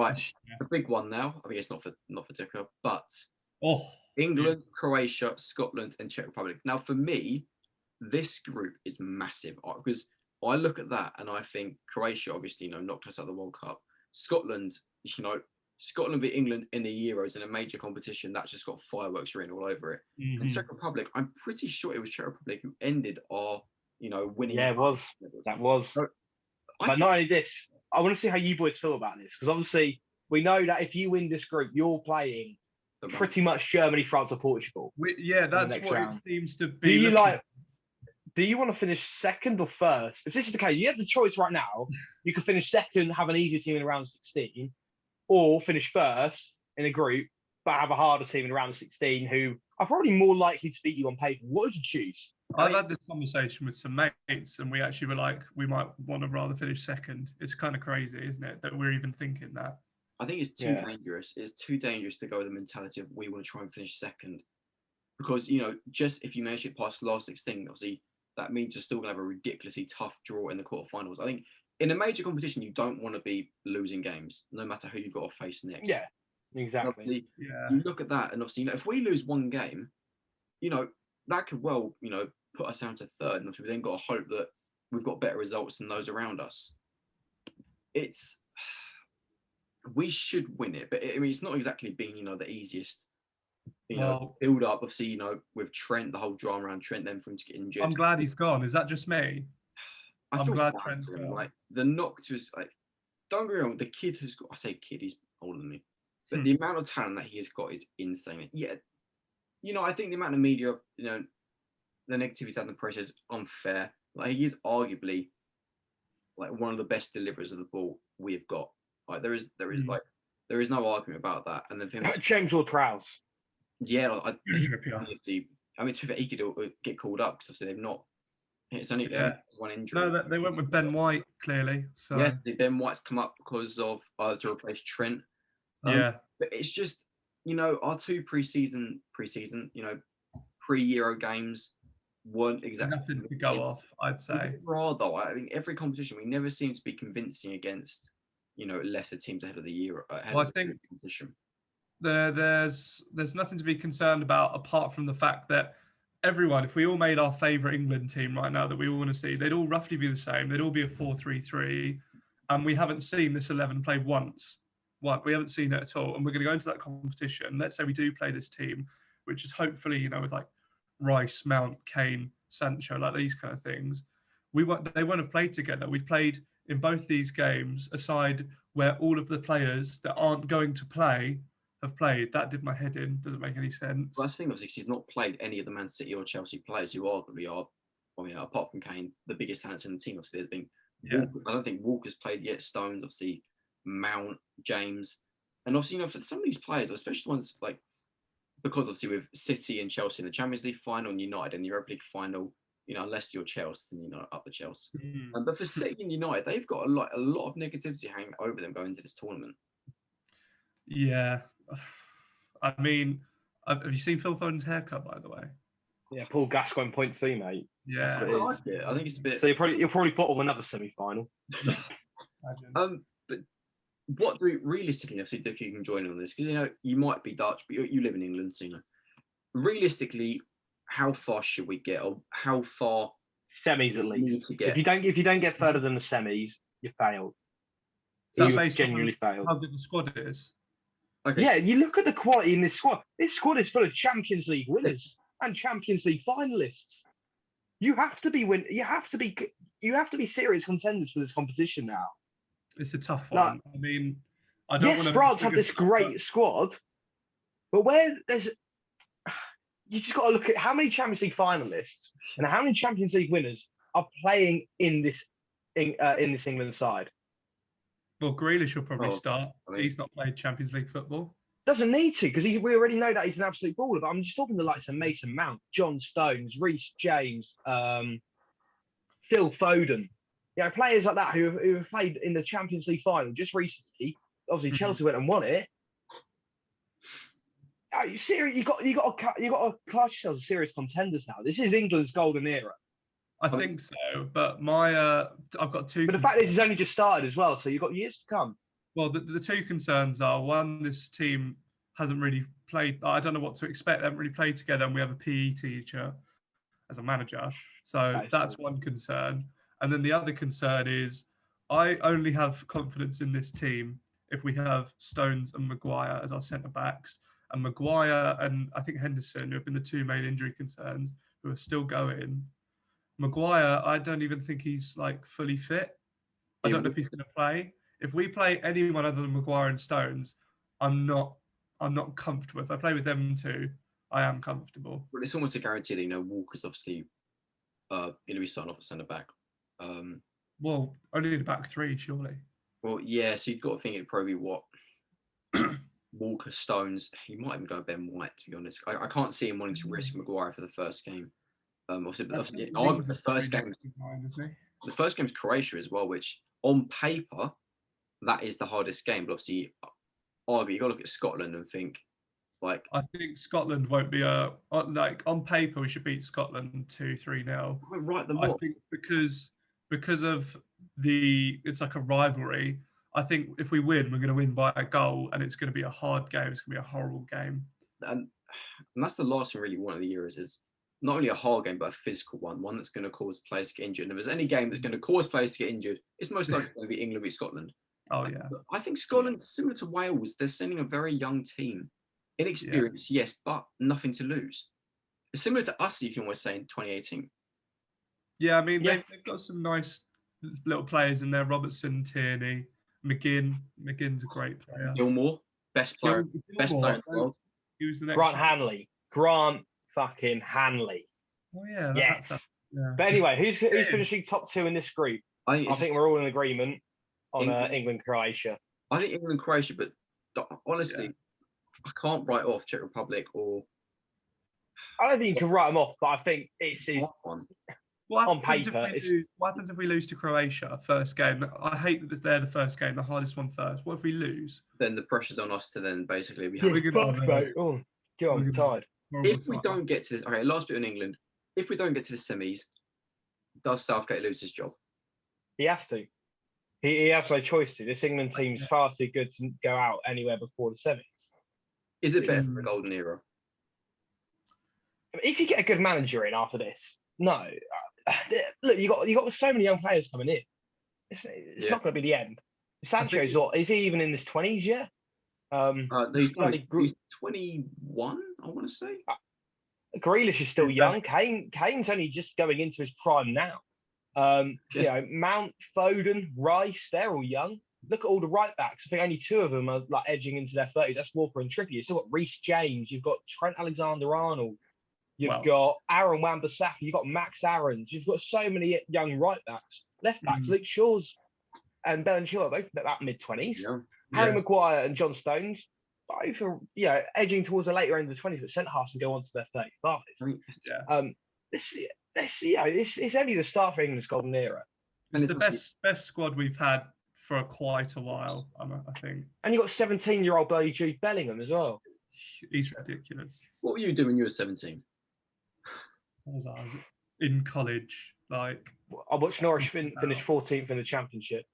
Right, the big one now. I think it's not for Dicker, but Oh, England, Croatia, Scotland, and Czech Republic. Now, for me, this group is massive because I look at that and I think Croatia, obviously, knocked us out of the World Cup. Scotland, Scotland beat England in the Euros in a major competition that just got fireworks written all over it. And Czech Republic, I'm pretty sure it was Czech Republic who ended our, winning. Yeah, it was. That was. So, but not only this, I want to see how you boys feel about this because obviously we know that if you win this group, you're playing pretty much Germany, France, or Portugal. That's what round. It seems to be. Do you want to finish second or first? If this is the case, you have the choice right now. You could finish second, have an easier team in round 16, or finish first in a group, but have a harder team in round 16 who are probably more likely to beat you on paper. What would you choose? I've had this conversation with some mates, and we actually were like, we might want to rather finish second. It's kind of crazy, isn't it, that we're even thinking that? I think it's too dangerous. It's too dangerous to go with the mentality of we want to try and finish second. Because, just if you manage it past the last 16, obviously, that means you're still going to have a ridiculously tough draw in the quarterfinals. I think in a major competition, you don't want to be losing games, no matter who you've got to face next. Yeah, exactly. You look at that, and obviously, if we lose one game, that could well, put us down to third. And obviously, we then got to hope that we've got better results than those around us. We should win it, but it's not exactly been, the easiest. Build up, obviously, with Trent, the whole drama around Trent, then for him to get injured. I'm glad he's gone. Is that just me? I'm glad Trent's gone. Like the knock to his, don't get me wrong, the kid has got. I say kid, he's older than me, but the amount of talent that he has got is insane. Yeah, I think the amount of media, the negativity out in the press is unfair. Like he is arguably like one of the best deliverers of the ball we've got. Like there is no argument about that. And then James Ward-Prowse. Yeah, I mean, he could get called up because they've not. It's only one injury. No, they went with Ben White clearly. So yeah, Ben White's come up because of to replace Trent. But it's just our two pre-season, pre-Euro games weren't exactly nothing to go off. I'd say. Though, I think every competition we never seem to be convincing against lesser teams ahead of the year. I think competition. There's nothing to be concerned about apart from the fact that everyone, if we all made our favourite England team right now that we all want to see, they'd all roughly be the same. They'd all be a 4-3-3, and we haven't seen this 11 play once. We haven't seen it at all, and we're going to go into that competition. Let's say we do play this team, which is hopefully with like Rice, Mount, Kane, Sancho, like these kind of things. They won't have played together. We've played in both these games, aside where all of the players that aren't going to play have played. That did my head in. Doesn't make any sense. Well, that's the thing, obviously, he's not played any of the Man City or Chelsea players who arguably are, apart from Kane, the biggest talents in the team. Obviously, there's been, I don't think Walker's played yet. Stones, obviously, Mount, James, and obviously, for some of these players, especially ones like, because obviously with City and Chelsea in the Champions League final and United in the Europa League final, unless you're Chelsea, then you're not up the Chelsea. But for City and United, they've got a lot of negativity hanging over them going into this tournament. Yeah. I mean, have you seen Phil Foden's haircut, by the way? Yeah, Paul Gascoigne .3, mate. Yeah, I like it. I think it's a bit. So you'll probably bottle another semi-final. But what realistically, obviously, Dick, you can join in on this because you might be Dutch, but you live in England, so realistically, how far should we get, or how far? Semis at least. If you don't get further than the semis, you failed. So you genuinely failed. How good the squad is. Okay, yeah, you look at the quality in this squad. This squad is full of Champions League winners and Champions League finalists. You have to be You have to be serious contenders for this competition now. It's a tough one. I mean, I don't want to. France have this great squad, but you just got to look at how many Champions League finalists and how many Champions League winners are playing in this England side. Well, Grealish will probably start. He's not played Champions League football. Doesn't need to, because we already know that he's an absolute baller. But I'm just talking to the likes of Mason Mount, John Stones, Reece James, Phil Foden. Players like that who have played in the Champions League final just recently. Obviously, Chelsea went and won it. You got to class yourselves as serious contenders now. This is England's golden era. I think so, but I've got two. But the fact is, it's only just started as well, so you've got years to come. Well, the two concerns are, one, this team hasn't really played. I don't know what to expect. They haven't really played together, and we have a PE teacher as a manager. So That is that's true. one concern. And then the other concern is I only have confidence in this team if we have Stones and Maguire as our centre backs. And Maguire and I think Henderson, who have been the two main injury concerns, who are still going. Maguire, I don't even think he's like fully fit. I Yeah, don't know if he's going to play. If we play anyone other than Maguire and Stones, I'm not comfortable. If I play with them two, I am comfortable. but it's almost a guarantee that Walker's obviously going to be starting off at centre back. Well, only the back three, surely. Well, yeah, so you've got to think it'd probably be what Walker, Stones. He might even go Ben White, to be honest. I can't see him wanting to risk Maguire for the first game. Obviously, the first game. The first game's Croatia as well, which on paper that is the hardest game. But obviously, argue you got to look at Scotland and think like I think Scotland won't be like on paper we should beat Scotland 2-3-0. right the I lot. think because of it's like a rivalry. I think if we win, we're going to win by a goal, and it's going to be a hard game. It's going to be a horrible game. And that's the last thing really one of the Euros is not only a hard game, but a physical one that's going to cause players to get injured. And if there's any game that's going to cause players to get injured, it's most likely going to be England v Scotland. Oh, yeah. I think Scotland, similar to Wales, they're sending a very young team. Inexperienced, yes, but nothing to lose. It's similar to us, you can always say, in 2018. Yeah, I mean, they've got some nice little players in there. Robertson, Tierney, McGinn. McGinn's a great player. Gilmore, best player in the world. Who's the next Grant Hanley. Grant fucking Hanley. Oh, yeah. Yes. Yeah. But anyway, who's finishing top two in this group? I think we're all in agreement on England, Croatia. I think England, Croatia, but honestly, I can't write off Czech Republic or. I don't think you can write them off, but I think it's one. On paper. What happens if we lose to Croatia first game? I hate that they're the first game, the hardest one first. What if we lose? Then the pressure's on us to then basically we have. to. I'm tired. If we don't get to this, okay, last bit in England. If we don't get to the semis, does Southgate lose his job? He has to. He has no choice to. This England team's far too good to go out anywhere before the semis. Is it better for a golden era? If you get a good manager in after this, no. Look, you got so many young players coming in. It's not going to be the end. Sancho's is he even in his 20s yet? No, he's 21, I want to say. Grealish is still young. Kane's only just going into his prime now. You know, Mount, Foden, Rice, they're all young. Look at all the right backs. I think only two of them are like edging into their 30s. That's Walker and Trippier. You've still got Reece James. You've got Trent Alexander-Arnold. You've got Aaron Wan-Bissaka. You've got Max Aarons. You've got so many young right backs, left backs. Luke Shaw's and Ben Chilwell are both about mid-20s. Harry Maguire and John Stones, both are edging towards the later end of the 20s, but centre-halves can go on to their 35. It's only the start for England's golden era. It's the best squad we've had for quite a while, I think. And you've got 17-year-old bloody Jude Bellingham as well. He's ridiculous. What were you doing when you were 17? I was in college, like. I watched Norwich finish 14th in the Championship.